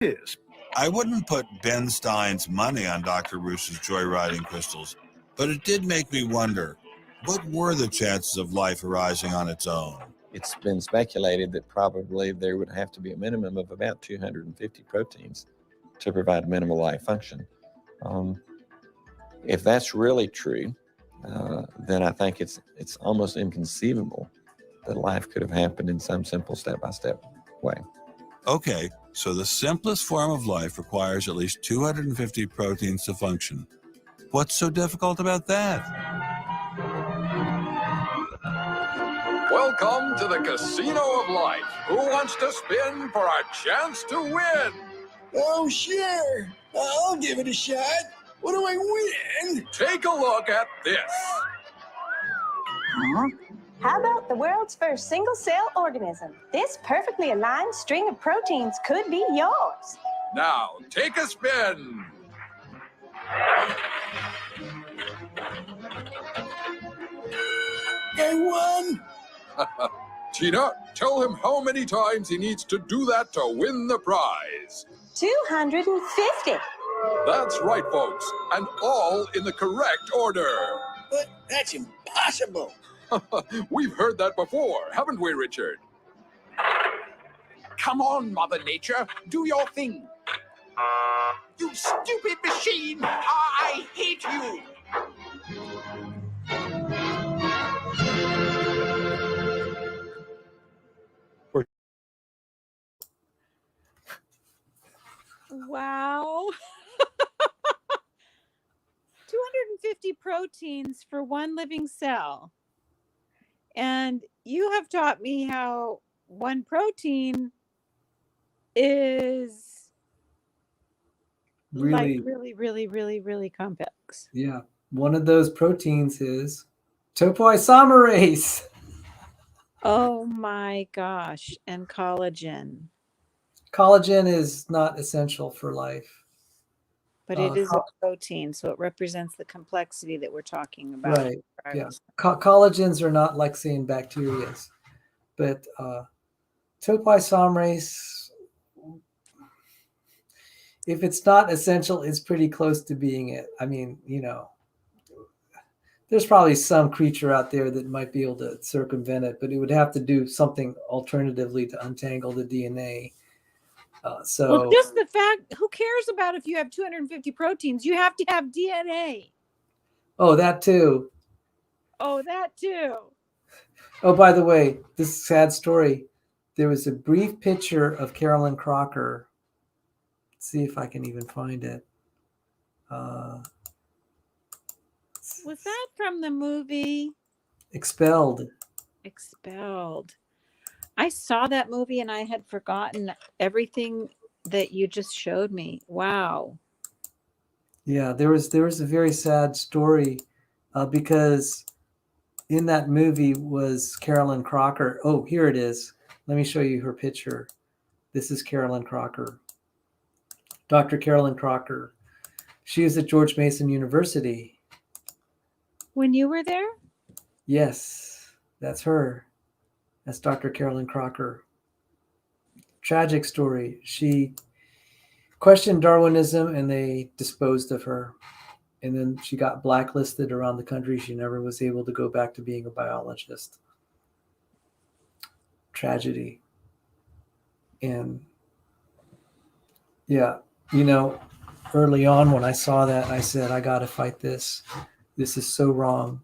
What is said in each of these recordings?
is. I wouldn't put Ben Stein's money on Dr. Roos's joyriding crystals, but it did make me wonder, what were the chances of life arising on its own? It's been speculated that probably there would have to be a minimum of about 250 proteins to provide minimal life function. If that's really true, then I think it's almost inconceivable that life could have happened in some simple step-by-step way. Okay, so the simplest form of life requires at least 250 proteins to function. What's so difficult about that? Welcome to the Casino of Life. Who wants to spin for a chance to win? Oh, sure. I'll give it a shot. What do I win? Take a look at this. Huh? How about the world's first single-cell organism? This perfectly aligned string of proteins could be yours. Now, take a spin. I won. Tina, tell him how many times he needs to do that to win the prize. 250. That's right, folks, and all in the correct order. But that's impossible. We've heard that before, haven't we, Richard? Come on, Mother Nature, do your thing. You stupid machine! I hate you! Wow. 250 proteins for one living cell. And you have taught me how one protein is really complex. Yeah. One of those proteins is topoisomerase. Oh my gosh. And collagen. Collagen is not essential for life. But it is a protein, so it represents the complexity that we're talking about. Right. Yeah. Collagens are not like saying bacteria, but topoisomerase, if it's not essential, it's pretty close to being it. I mean, there's probably some creature out there that might be able to circumvent it, but it would have to do something alternatively to untangle the DNA. Well, just the fact, who cares about if you have 250 proteins? You have to have DNA. Oh, that too. Oh, by the way, this sad story. There was a brief picture of Caroline Crocker. Let's see if I can even find it. Was that from the movie? Expelled. I saw that movie and I had forgotten everything that you just showed me. Wow. Yeah, there was a very sad story because in that movie was Caroline Crocker. Oh, here it is. Let me show you her picture. This is Caroline Crocker. Dr. Caroline Crocker. She was at George Mason University. When you were there? Yes, that's her. That's Dr. Caroline Crocker. Tragic story. She questioned Darwinism and they disposed of her. And then she got blacklisted around the country. She never was able to go back to being a biologist. Tragedy. And yeah, early on when I saw that, I said, I got to fight this. This is so wrong.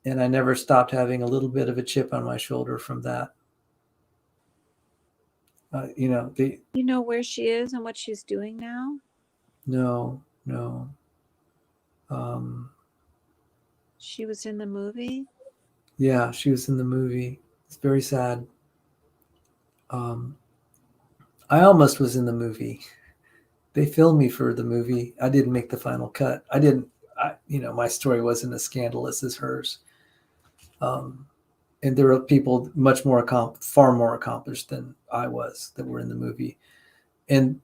And I never stopped having a little bit of a chip on my shoulder from that. You know where she is and what she's doing now? No. She was in the movie? Yeah, she was in the movie. It's very sad. I almost was in the movie. They filmed me for the movie. I didn't make the final cut. My story wasn't as scandalous as hers. And there were people far more accomplished than I was that were in the movie. And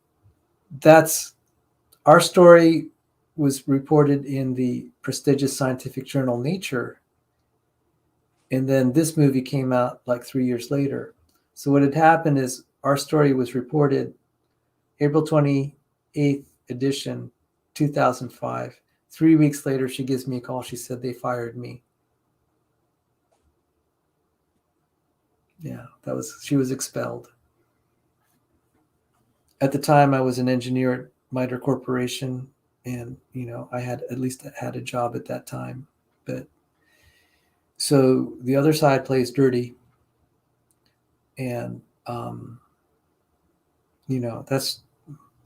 our story was reported in the prestigious scientific journal Nature. And then this movie came out like 3 years later. So what had happened is our story was reported April 28th edition, 2005. 3 weeks later, she gives me a call. She said they fired me. Yeah, she was expelled. At the time, I was an engineer at MITRE Corporation, and I had at least had a job at that time. But so the other side plays dirty, and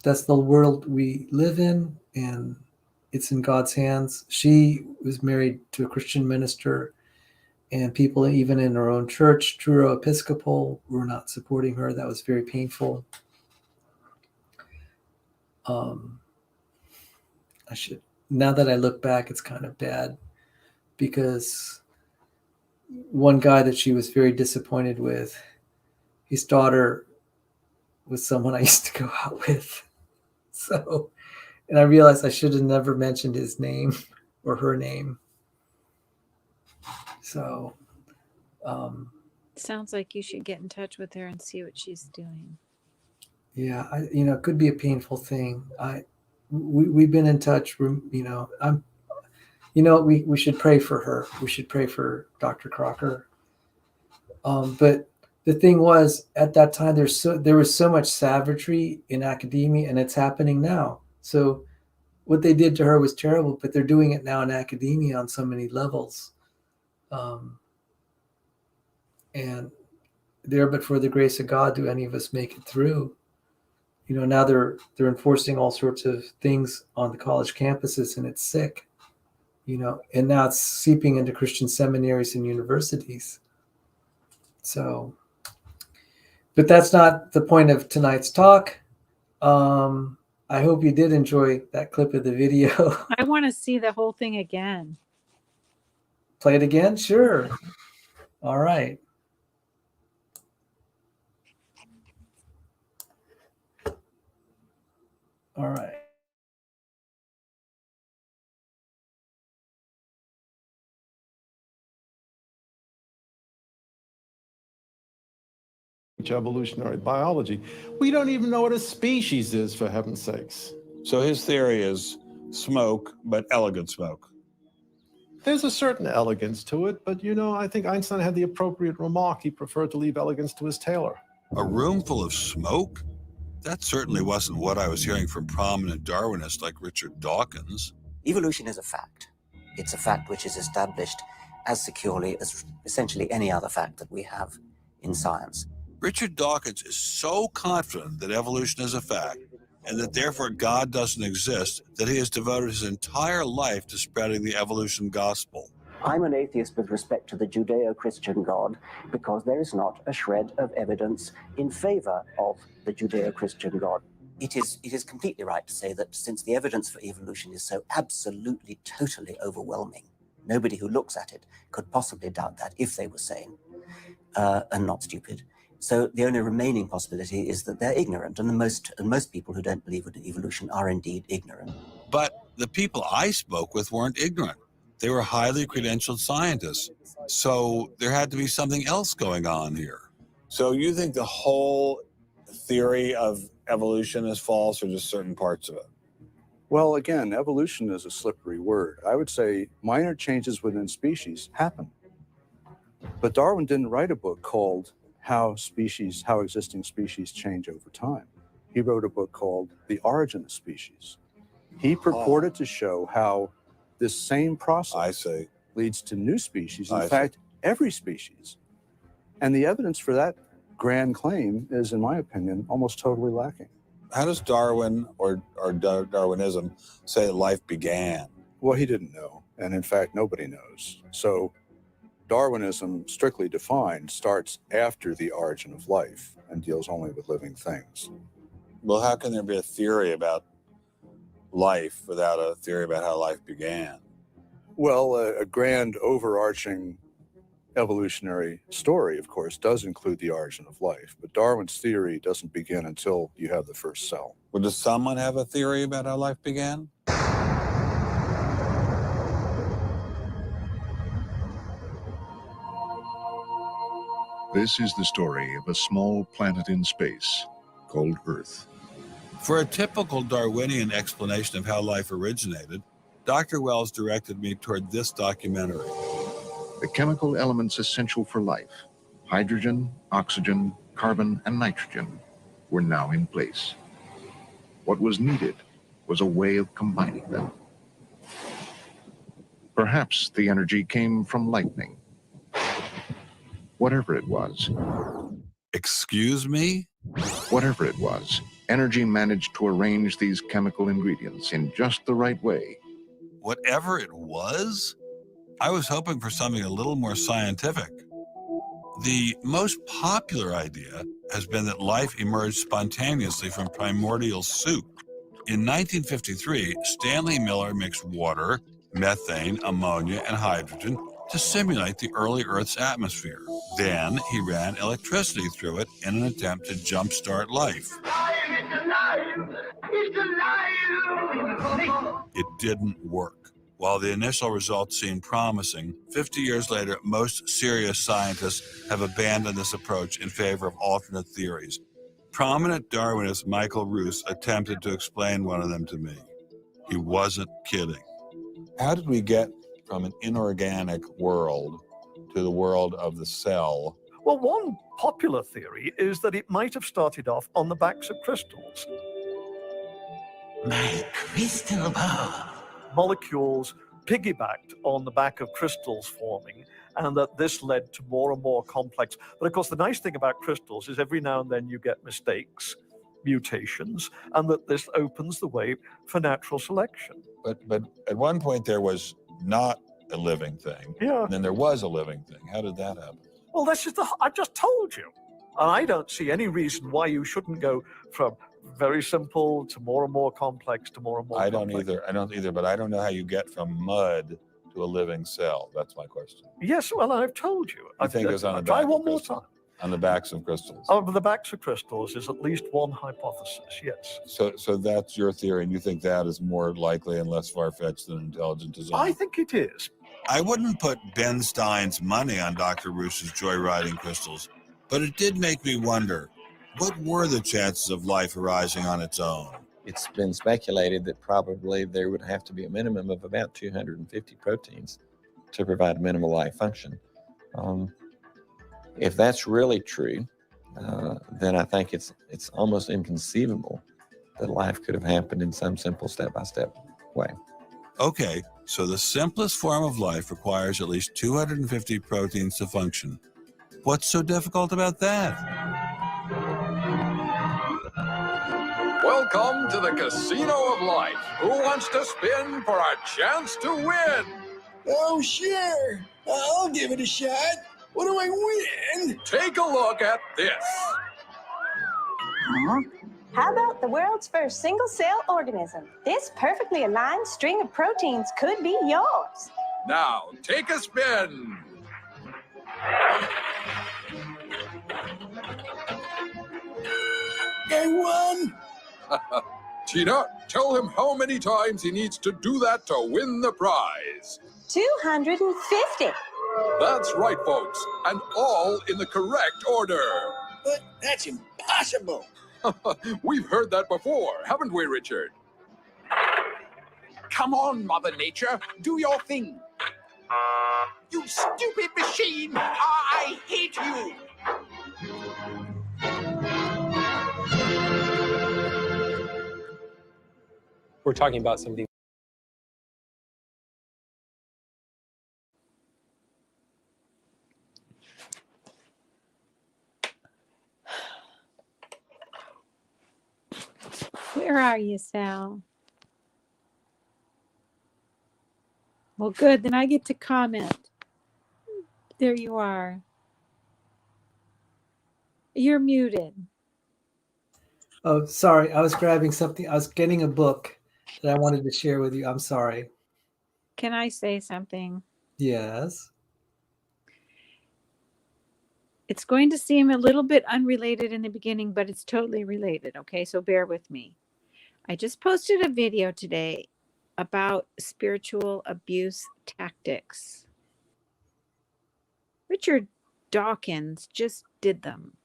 that's the world we live in, and it's in God's hands. She was married to a Christian minister, and people even in her own church, Truro Episcopal, were not supporting her. That was very painful. Now that I look back, it's kind of bad, because one guy that she was very disappointed with, his daughter was someone I used to go out with. So, and I realized I should have never mentioned his name or her name. So, sounds like you should get in touch with her and see what she's doing. Yeah, it could be a painful thing. We've been in touch. We should pray for her. We should pray for Dr. Crocker. But the thing was, at that time, there was so much savagery in academia, and it's happening now. So what they did to her was terrible, but they're doing it now in academia on so many levels. And there, but for the grace of God, do any of us make it through? Now they're enforcing all sorts of things on the college campuses, and it's sick. And now it's seeping into Christian seminaries and universities. So, but that's not the point of tonight's talk. I hope you did enjoy that clip of the video. I want to see the whole thing again. Play it again? Sure. All right. All right. Evolutionary biology. We don't even know what a species is, for heaven's sakes. So his theory is smoke, but elegant smoke. There's a certain elegance to it, but I think Einstein had the appropriate remark. He preferred to leave elegance to his tailor. A room full of smoke? That certainly wasn't what I was hearing from prominent Darwinists like Richard Dawkins. Evolution is a fact. It's a fact which is established as securely as essentially any other fact that we have in science. Richard Dawkins is so confident that evolution is a fact, and that therefore God doesn't exist, that he has devoted his entire life to spreading the evolution gospel. I'm an atheist with respect to the Judeo-Christian God because there is not a shred of evidence in favor of the Judeo-Christian God. It is completely right to say that since the evidence for evolution is so absolutely, totally overwhelming, nobody who looks at it could possibly doubt that if they were sane and not stupid. So the only remaining possibility is that they're ignorant, and most people who don't believe in evolution are indeed ignorant. But the people I spoke with weren't ignorant. They were highly credentialed scientists. So there had to be something else going on here. So you think the whole theory of evolution is false, or just certain parts of it? Well, again, evolution is a slippery word. I would say minor changes within species happen. But Darwin didn't write a book called how existing species change over time. He wrote a book called The Origin of Species. He purported to show how this same process leads to new species. In fact, every species. And the evidence for that grand claim is, in my opinion, almost totally lacking. How does Darwin or Darwinism say life began? Well, he didn't know. And in fact, nobody knows. So Darwinism, strictly defined, starts after the origin of life and deals only with living things. Well, how can there be a theory about life without a theory about how life began? Well, a grand overarching evolutionary story, of course, does include the origin of life, but Darwin's theory doesn't begin until you have the first cell. Well, does someone have a theory about how life began? This is the story of a small planet in space called Earth. For a typical Darwinian explanation of how life originated, Dr. Wells directed me toward this documentary. The chemical elements essential for life, hydrogen, oxygen, carbon, and nitrogen, were now in place. What was needed was a way of combining them. Perhaps the energy came from lightning. Whatever it was. Excuse me? Whatever it was, energy managed to arrange these chemical ingredients in just the right way. Whatever it was? I was hoping for something a little more scientific. The most popular idea has been that life emerged spontaneously from primordial soup. In 1953, Stanley Miller mixed water, methane, ammonia, and hydrogen to simulate the early Earth's atmosphere. Then he ran electricity through it in an attempt to jumpstart life. It didn't work. While the initial results seemed promising, 50 years later, most serious scientists have abandoned this approach in favor of alternate theories. Prominent Darwinist Michael Roos attempted to explain one of them to me. He wasn't kidding. How did we get from an inorganic world to the world of the cell? Well, one popular theory is that it might have started off on the backs of crystals. My crystal ball. Molecules piggybacked on the back of crystals forming, and that this led to more and more complex. But of course, the nice thing about crystals is every now and then you get mistakes, mutations, and that this opens the way for natural selection. But at one point there was not a living thing. Yeah. And then there was a living thing. How did that happen? Well, this is I just told you. And I don't see any reason why you shouldn't go from very simple to more and more complex to more and more complex. I don't either, but I don't know how you get from mud to a living cell. That's my question. Yes, well, I've told you. I think it was on the try back one of more crystals. time. On the backs of crystals. On the backs of crystals is at least one hypothesis, yes. So that's your theory, and you think that is more likely and less far-fetched than intelligent design? I think it is. I wouldn't put Ben Stein's money on Dr. Roos's joyriding crystals, but it did make me wonder, what were the chances of life arising on its own? It's been speculated that probably there would have to be a minimum of about 250 proteins to provide minimal life function. If that's really true, then I think it's almost inconceivable that life could have happened in some simple step-by-step way. Okay, so the simplest form of life requires at least 250 proteins to function. What's so difficult about that? Welcome to the Casino of Life. Who wants to spin for a chance to win? Oh, sure. I'll give it a shot. What do I win? Take a look at this. How about the world's first single-cell organism? This perfectly aligned string of proteins could be yours. Now, take a spin. I won. Tina, tell him how many times he needs to do that to win the prize. 250. That's right, folks, and all in the correct order. But that's impossible. We've heard that before, haven't we, Richard? Come on, Mother Nature, do your thing. You stupid machine! I hate you! We're talking about something. Where are you, Sal? Well, good. Then I get to comment. There you are. You're muted. Oh, sorry. I was grabbing something. I was getting a book that I wanted to share with you. I'm sorry. Can I say something? Yes. It's going to seem a little bit unrelated in the beginning, but it's totally related. Okay, so bear with me. I just posted a video today about spiritual abuse tactics. Richard Dawkins just did them.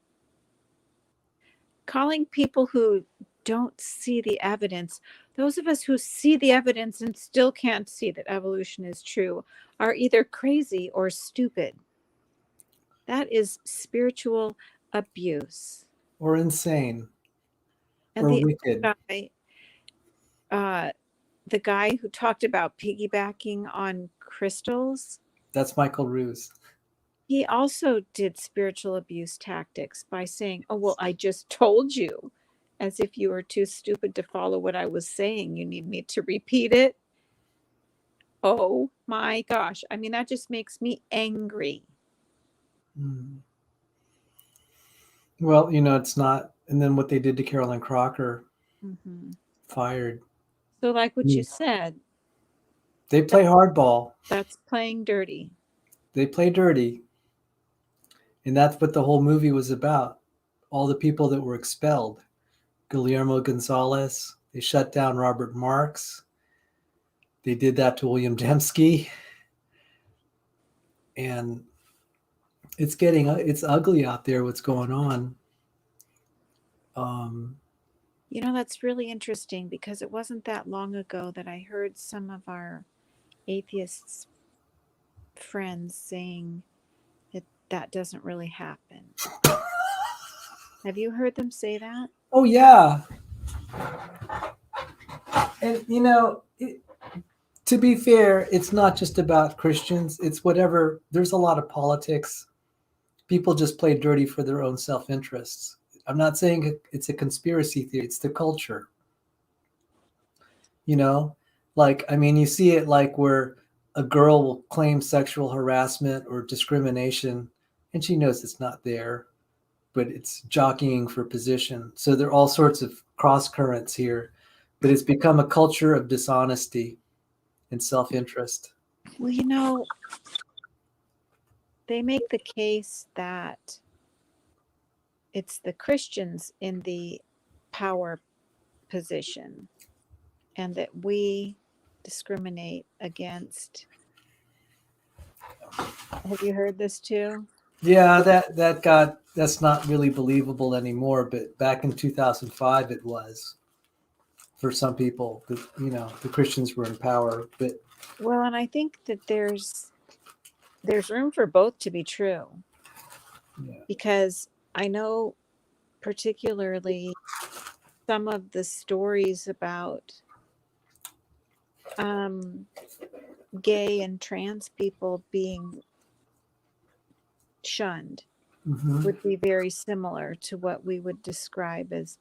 Calling people who don't see the evidence, those of us who see the evidence and still can't see that evolution is true, are either crazy or stupid. That is spiritual abuse. Or insane. And Or the wicked. the guy who talked about piggybacking on crystals, That's Michael Ruse. he also did spiritual abuse tactics by saying, oh, well, I just told you, as if you were too stupid to follow what I was saying. You need me to repeat it. Oh my gosh. I mean, that just makes me angry. Well, it's not. And then what they did to Caroline Crocker, fired. So like what you said, They play hardball. that's playing dirty. They play dirty. And that's what the whole movie was about. All the people that were expelled. Guillermo Gonzalez. They shut down Robert Marks. They did that to William Dembski. And it's ugly out there what's going on. That's really interesting because it wasn't that long ago that I heard some of our atheists friends saying that doesn't really happen. Have you heard them say that? Oh, yeah. And, to be fair, it's not just about Christians. It's whatever. There's a lot of politics. People just play dirty for their own self-interests. I'm not saying it's a conspiracy theory. It's the culture. You see it like where a girl will claim sexual harassment or discrimination, and she knows it's not there, but it's jockeying for position. So there are all sorts of cross currents here, but it's become a culture of dishonesty and self-interest. Well, they make the case that it's the Christians in the power position and that we discriminate against. Have you heard this too? Yeah, that's not really believable anymore, but back in 2005 it was. For some people, the Christians were in power, but and I think that there's room for both to be true. Yeah. Because I know particularly some of the stories about gay and trans people being shunned would be very similar to what we would describe as,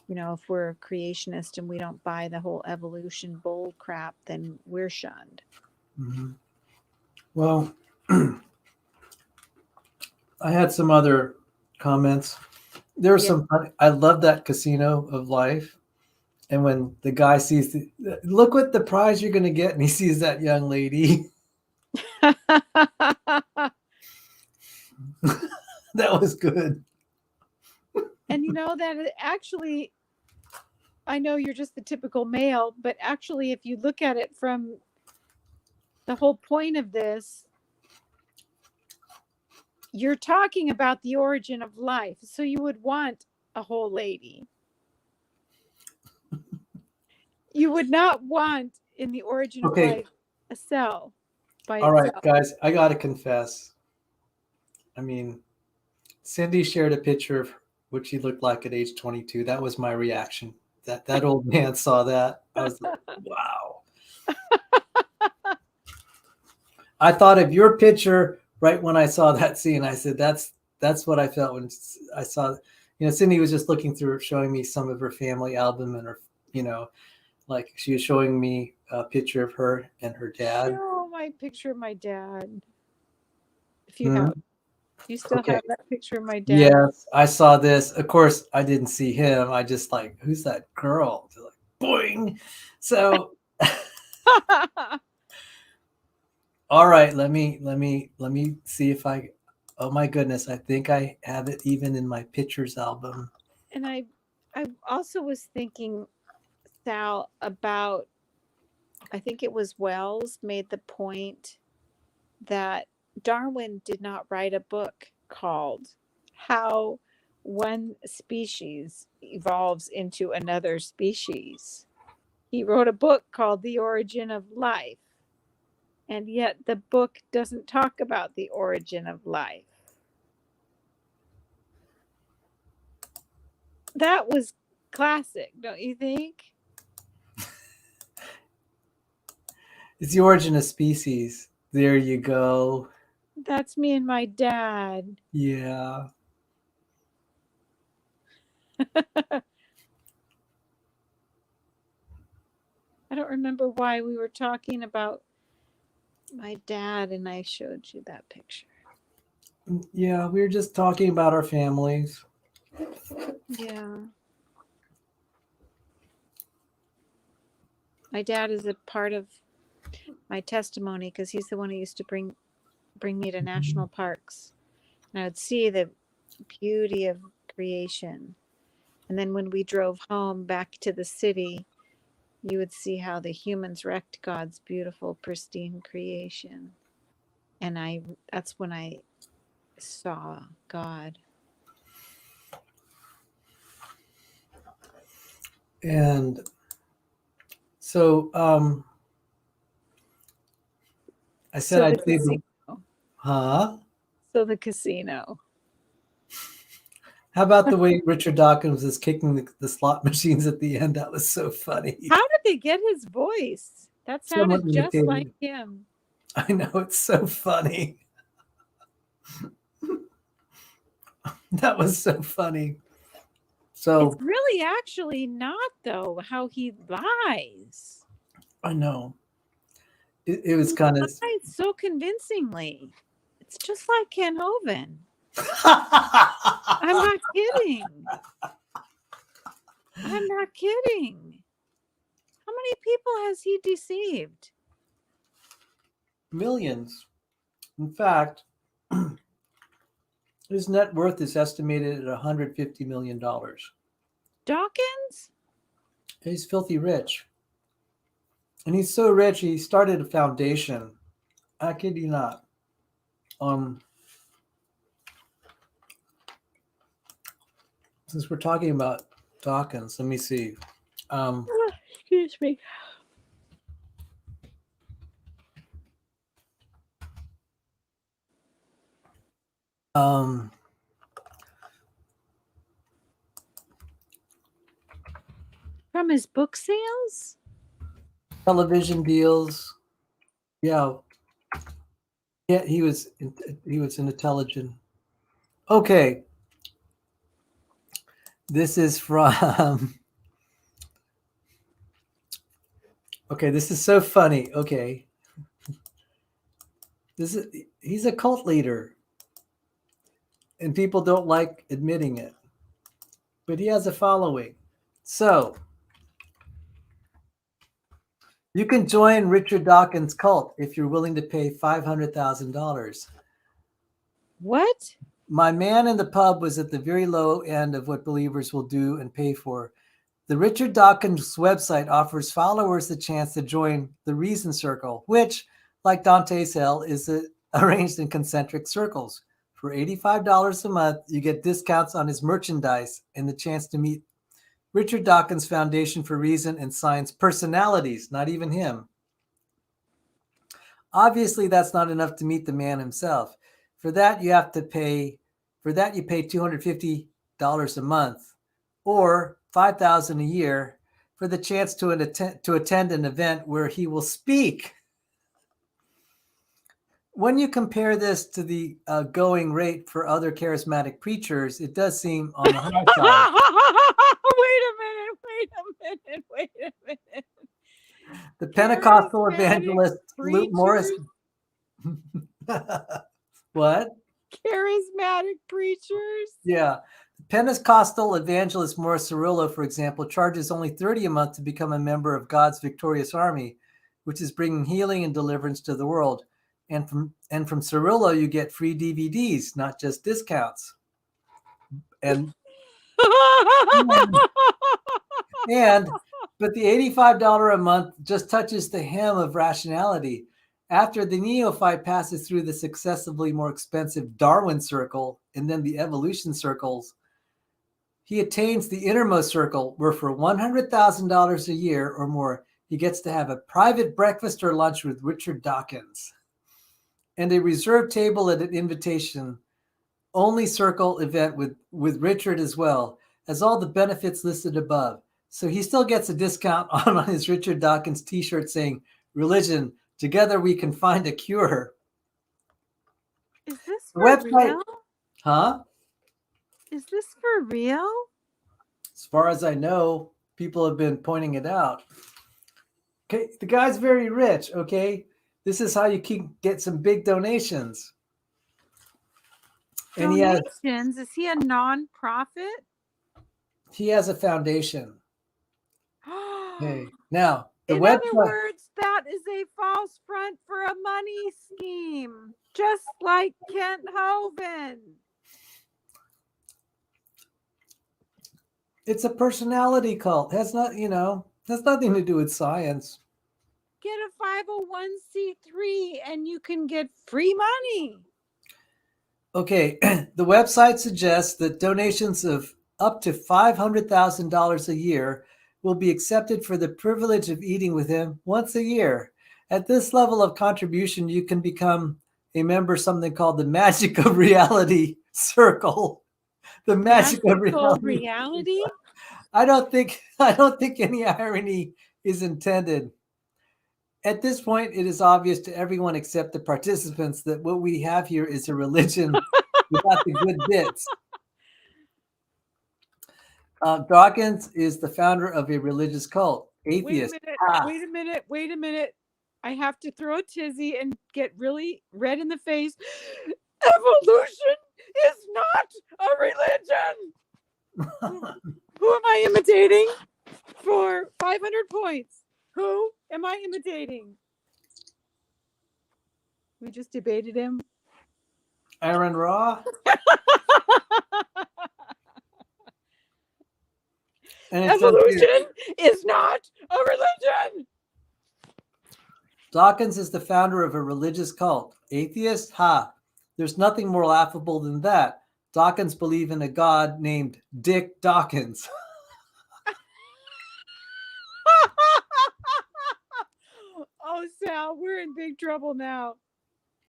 if we're a creationist and we don't buy the whole evolution bull crap, then we're shunned. Well, I had some other comments. There was some. I love that Casino of Life, and when the guy sees look what the prize you're going to get, and he sees that young lady. That was good. And that actually, I know you're just the typical male, but actually, if you look at it from the whole point of this, you're talking about the origin of life. So you would want a whole lady. You would not want in the origin of life a cell by itself. All right, guys, I got to confess. Cindy shared a picture of what she looked like at age 22. That was my reaction. That old man saw that. I was like, wow. I thought of your picture right when I saw that scene. I said, that's what I felt when I saw, Cindy was just looking through, showing me some of her family album and her, like she was showing me a picture of her and her dad. Show my picture of my dad. If you have. You still have that picture of my dad? Yes, I saw this. Of course, I didn't see him. I just like, who's that girl? Like, boing. So, all right. Let me see if I. Oh my goodness! I think I have it even in my pictures album. And I also was thinking, Sal, about. I think it was Wells made the point that Darwin did not write a book called How one species evolves into another species. He wrote a book called The Origin of Life, and yet the book doesn't talk about the origin of life. That was classic, don't you think? It's the origin of species. There you go. That's me and my dad. Yeah. I don't remember why we were talking about my dad, and I showed you that picture. Yeah, we were just talking about our families. Yeah. My dad is a part of my testimony because he's the one who used to bring me to national parks. And I would see the beauty of creation. And then when we drove home back to the city, you would see how the humans wrecked God's beautiful, pristine creation. And that's when I saw God. And so I said So I'd the say casino. huh? So the casino. How about the way Richard Dawkins is kicking the slot machines at the end? That was so funny. How did they get his voice? That sounded Someone just imitated like it. him. I know, it's so funny. That was so funny. So It's really actually not, though, how he lies. I know. It was kind of lies so convincingly. It's just like Ken Hovind. I'm not kidding. I'm not kidding. How many people has he deceived? millions. In fact, his net worth is estimated at $150 million. Dawkins? He's filthy rich. And he's so rich, he started a foundation. I kid you not. Since we're talking about Dawkins, let me see. Excuse me. From his book sales? Television deals. Yeah. Yeah, he was an intelligent. Okay. This is from okay, this is so funny. Okay. He's a cult leader. And people don't like admitting it. But he has a following. So you can join Richard Dawkins' cult if you're willing to pay $500,000. What? My man in the pub was at the very low end of what believers will do and pay for. The Richard Dawkins website offers followers the chance to join the Reason Circle, which, like Dante's Hell, is arranged in concentric circles. For $85 a month, you get discounts on his merchandise and the chance to meet Richard Dawkins' Foundation for Reason and Science personalities, not even him. Obviously, that's not enough to meet the man himself. For that, you pay $250 a month, or $5,000 a year for the chance to attend an event where he will speak. When you compare this to the going rate for other charismatic preachers, it does seem on the high side. Wait a minute. The Pentecostal evangelist Luke Morris. What? Charismatic preachers? Yeah. The Pentecostal evangelist Morris Cirillo, for example, charges only $30 a month to become a member of God's victorious army, which is bringing healing and deliverance to the world. And from Cirillo, you get free DVDs, not just discounts. But the $85 a month just touches the hem of rationality. After the neophyte passes through the successively more expensive Darwin circle and then the evolution circles, he attains the innermost circle, where for $100,000 a year or more, he gets to have a private breakfast or lunch with Richard Dawkins and a reserved table at an invitation only circle event with Richard as well as all the benefits listed above. So he still gets a discount on his Richard Dawkins t-shirt saying, "Religion, together we can find a cure." Is this The for website, real? huh? Is this for real? As far as I know, people have been pointing it out. Okay, the guy's very rich, okay? This is how you get some big donations. And Donations? Is he a non-profit? he has a foundation. Okay. Now, the In website. other words, that is a false front for a money scheme, just like Kent Hovind. It's a personality cult. Has nothing to do with science. Get a 501c3 and you can get free money. Okay, the website suggests that donations of up to $500,000 a year will be accepted for the privilege of eating with him once a year. At this level of contribution, you can become a member of something called the Magic of Reality Circle. The Magic of Reality. I don't think any irony is intended. At this point, it is obvious to everyone except the participants that what we have here is a religion without the good bits. Dawkins is the founder of a religious cult. Atheist. Wait a minute. I have to throw a tizzy and get really red in the face. Evolution is not a religion. Who am I imitating for 500 points? Who am I imitating? We just debated him. Aaron Ra. Evolution is not a religion. Dawkins is the founder of a religious cult. Atheist? Ha! There's nothing more laughable than that. Dawkins believe in a god named Dick Dawkins. Oh, Sal, we're in big trouble now.